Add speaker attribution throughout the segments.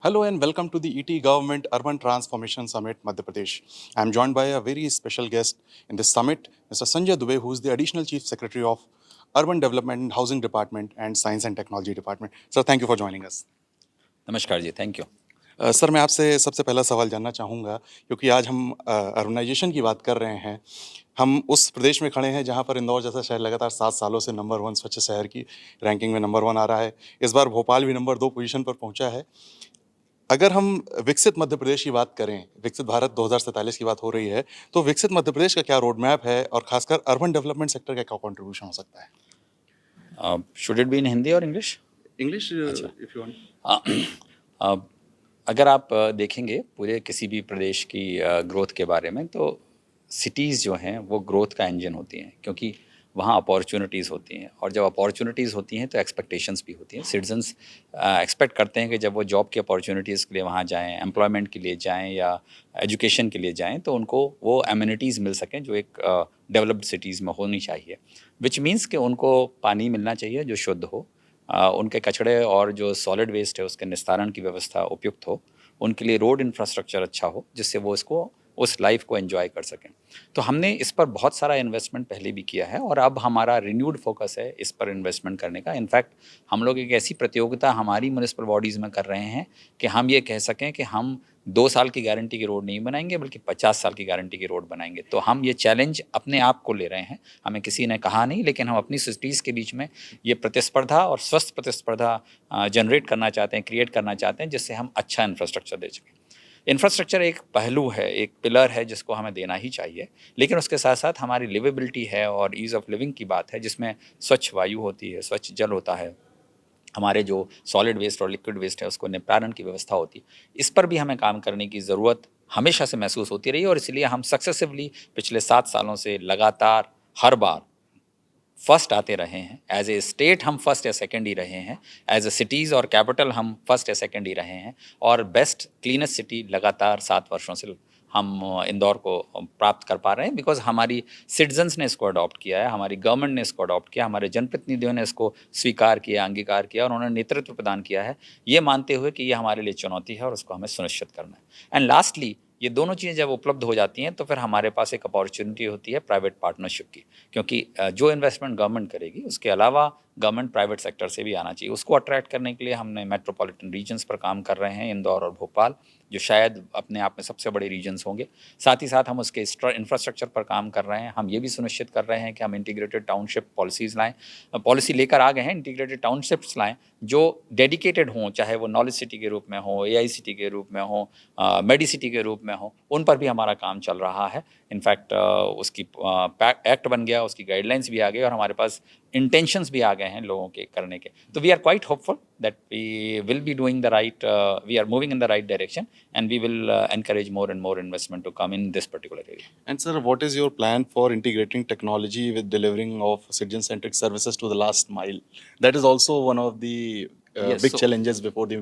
Speaker 1: Hello and welcome to the ET Government Urban Transformation Summit, Madhya Pradesh. I am joined by a very special guest in this summit, Mr. Sanjay Dubey, who is the Additional Chief Secretary of Urban Development and Housing Department and Science and Technology Department. Sir, thank you for joining us.
Speaker 2: नमस्कार जी, thank you.
Speaker 1: Sir, मैं आपसे सबसे पहला सवाल जानना चाहूँगा क्योंकि आज हम अर्बनाइजेशन की बात कर रहे हैं। हम उस प्रदेश में खड़े हैं जहाँ पर इंदौर जैसा शहर लगातार 7 सालों से नंबर 1 स्वच्छ शहर की रैंकिंग में नंबर 1 आ रहा है। इस बार भोपाल भी नंबर 2 पोजीशन पर पहुँचा है। अगर हम विकसित मध्य प्रदेश की बात करें, विकसित भारत 2047 की बात हो रही है, तो विकसित मध्य प्रदेश का क्या रोड मैप है और खासकर अर्बन डेवलपमेंट सेक्टर का क्या कंट्रीब्यूशन हो सकता है?
Speaker 2: Should it be in Hindi और इंग्लिश?
Speaker 1: इंग्लिश
Speaker 2: अच्छा।
Speaker 1: If you want.
Speaker 2: अगर आप देखेंगे पूरे किसी भी प्रदेश की ग्रोथ के बारे में, तो सिटीज़ जो हैं वो ग्रोथ का इंजन होती हैं, क्योंकि वहाँ अपॉर्चुनिटीज़ होती हैं, और जब अपॉर्चुनिटीज़ होती हैं तो एक्सपेक्टेशंस भी होती हैं। सिटीजन्स एक्सपेक्ट करते हैं कि जब वो जॉब की अपॉर्चुनिटीज़ के लिए वहाँ जाएं, एम्प्लॉयमेंट के लिए जाएं या एजुकेशन के लिए जाएं, तो उनको वो एमिनिटीज़ मिल सकें जो एक डेवलप्ड सिटीज़ में होनी चाहिए। विच मीन्स कि उनको पानी मिलना चाहिए जो शुद्ध हो, उनके कचड़े और जो सॉलिड वेस्ट है उसके निस्तारण की व्यवस्था उपयुक्त हो, उनके लिए रोड इंफ्रास्ट्रक्चर अच्छा हो जिससे वो इसको उस लाइफ को एंजॉय कर सकें। तो हमने इस पर बहुत सारा इन्वेस्टमेंट पहले भी किया है, और अब हमारा रिन्यूड फोकस है इस पर इन्वेस्टमेंट करने का। इनफैक्ट हम लोग एक ऐसी प्रतियोगिता हमारी म्यूनिसिपल बॉडीज़ में कर रहे हैं कि हम ये कह सकें कि हम 2 साल की गारंटी की रोड नहीं बनाएंगे, बल्कि 50 साल की गारंटी की रोड बनाएंगे। तो हम ये चैलेंज अपने आप को ले रहे हैं, हमें किसी ने कहा नहीं, लेकिन हम अपनी सिटीज़ के बीच में ये प्रतिस्पर्धा और स्वस्थ प्रतिस्पर्धा जनरेट करना चाहते हैं, क्रिएट करना चाहते हैं, जिससे हम अच्छा इंफ्रास्ट्रक्चर दे सकें। इंफ्रास्ट्रक्चर एक पहलू है, एक पिलर है जिसको हमें देना ही चाहिए, लेकिन उसके साथ साथ हमारी लिवेबिलिटी है और ईज़ ऑफ लिविंग की बात है, जिसमें स्वच्छ वायु होती है, स्वच्छ जल होता है, हमारे जो सॉलिड वेस्ट और लिक्विड वेस्ट है उसको निपटारण की व्यवस्था होती है। इस पर भी हमें काम करने की ज़रूरत हमेशा से महसूस होती रही, और इसलिए हम सक्सेसिवली पिछले 7 सालों से लगातार हर बार फर्स्ट आते रहे हैं। एज ए स्टेट हम फर्स्ट या सेकंड ही रहे हैं, एज ए सिटीज़ और कैपिटल हम फर्स्ट या सेकंड ही रहे हैं, और बेस्ट क्लीनेस्ट सिटी लगातार 7 वर्षों से हम इंदौर को प्राप्त कर पा रहे हैं, बिकॉज हमारी सिटीजन्स ने इसको अडॉप्ट किया है, हमारी गवर्नमेंट ने इसको अडॉप्ट किया, हमारे जनप्रतिनिधियों ने इसको स्वीकार किया, अंगीकार किया, और उन्होंने नेतृत्व प्रदान किया है, ये मानते हुए कि ये हमारे लिए चुनौती है और उसको हमें सुनिश्चित करना है। एंड लास्टली, ये दोनों चीज़ें जब उपलब्ध हो जाती हैं तो फिर हमारे पास एक अपॉर्चुनिटी होती है प्राइवेट पार्टनरशिप की, क्योंकि जो इन्वेस्टमेंट गवर्नमेंट करेगी उसके अलावा गवर्नमेंट प्राइवेट सेक्टर से भी आना चाहिए। उसको अट्रैक्ट करने के लिए हमने मेट्रोपॉलिटन रीजन्स पर काम कर रहे हैं, इंदौर और भोपाल, जो शायद अपने आप में सबसे बड़े रीजन्स होंगे। साथ ही साथ हम उसके इंफ्रास्ट्रक्चर पर काम कर रहे हैं। हम ये भी सुनिश्चित कर रहे हैं कि हम इंटीग्रेटेड टाउनशिप पॉलिसीज़ लाएँ, पॉलिसी लेकर आ गए हैं, इंटीग्रेटेड टाउनशिप्स लाएँ जो डेडिकेटेड हों, चाहे वो नॉलेज सिटी के रूप में हो, एआई सिटी के रूप में हो, मेडी सिटी के रूप में हो, उन पर भी हमारा काम चल रहा है। इनफैक्ट उसकी एक्ट बन गया, उसकी गाइडलाइंस भी आ गई, और हमारे पास इंटेंशंस भी आ गए हैं लोगों के करने के। तो we are quite hopeful that we will be doing the right, we are moving in the right direction, and we will encourage more and more investment to come in this particular area.
Speaker 1: And sir, what is your plan for integrating technology with delivering of citizen-centric services to the last mile? That is also one of the
Speaker 2: Yes,
Speaker 1: big
Speaker 2: so
Speaker 1: challenges before the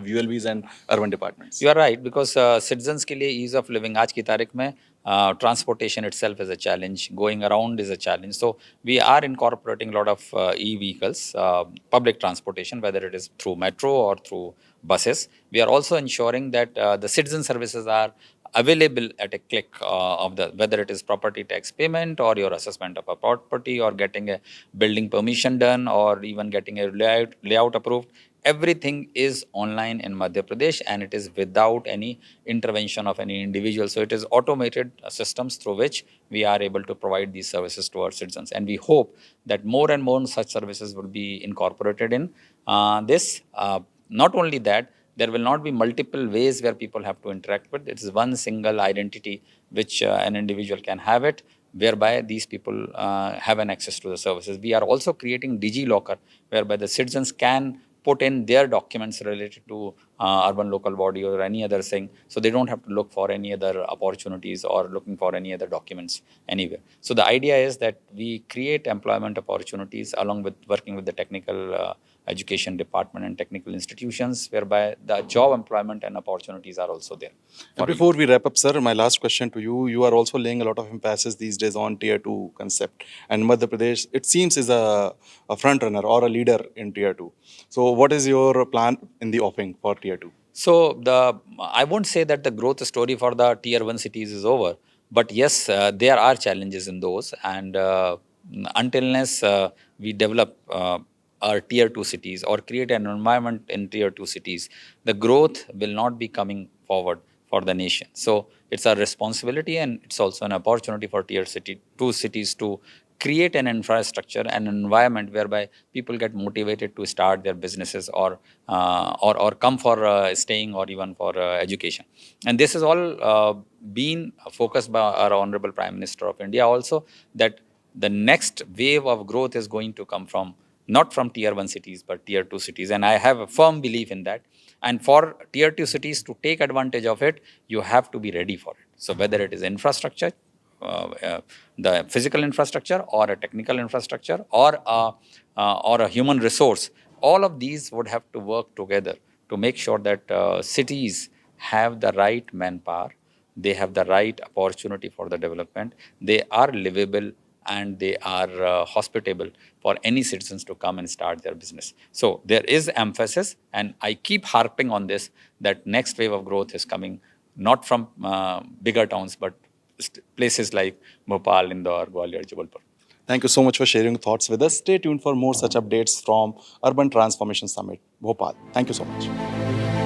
Speaker 1: VLBs and urban departments.
Speaker 2: You are right, because citizens के लिए ease of living आज की तारीख में transportation itself is a challenge, going around is a challenge. So we are incorporating lot of e-vehicles, public transportation, whether it is through metro or through buses. We are also ensuring that the citizen services are available at a click of the, whether it is property tax payment or your assessment of a property or getting a building permission done or even getting a layout approved. Everything is online in Madhya Pradesh, and it is without any intervention of any individual. So it is automated systems through which we are able to provide these services to our citizens. And we hope that more and more such services will be incorporated in this. Not only that, there will not be multiple ways where people have to interact with. It is one single identity which an individual can have it, whereby these people have an access to the services. We are also creating DigiLocker, whereby the citizens can put in their documents related to urban local body or any other thing, so they don't have to look for any other opportunities or looking for any other documents anywhere. So the idea is that we create employment opportunities along with working with the technical education department and technical institutions, whereby the job employment and opportunities are also there.
Speaker 1: And before we wrap up, sir, my last question to you. You are also laying a lot of emphasis these days on Tier 2 concept. And Madhya Pradesh, it seems, is a front runner or a leader in Tier 2. So what is your plan in the offing for Tier 2?
Speaker 2: So I won't say that the growth story for the tier 1 cities is over, but yes, there are challenges in those, and until unless we develop our tier 2 cities or create an environment in tier 2 cities, the growth will not be coming forward for the nation. So it's our responsibility, and it's also an opportunity for tier city 2 cities to create an infrastructure, an environment whereby people get motivated to start their businesses, or come for staying, or even for education. And this is all been focused by our honorable Prime Minister of India also, that the next wave of growth is going to come from, not from tier 1 cities but tier 2 cities, and I have a firm belief in that. And for tier 2 cities to take advantage of it, you have to be ready for it. So whether it is infrastructure, uh, uh, the physical infrastructure, or a technical infrastructure, or a human resource, all of these would have to work together to make sure that cities have the right manpower, they have the right opportunity for the development, they are livable, and they are hospitable for any citizens to come and start their business. So there is emphasis, and I keep harping on this, that next wave of growth is coming not from bigger towns, but places like Bhopal, Indore, Gwalior, Jabalpur.
Speaker 1: Thank you so much for sharing thoughts with us. Stay tuned for more such updates from Urban Transformation Summit, Bhopal. Thank you so much.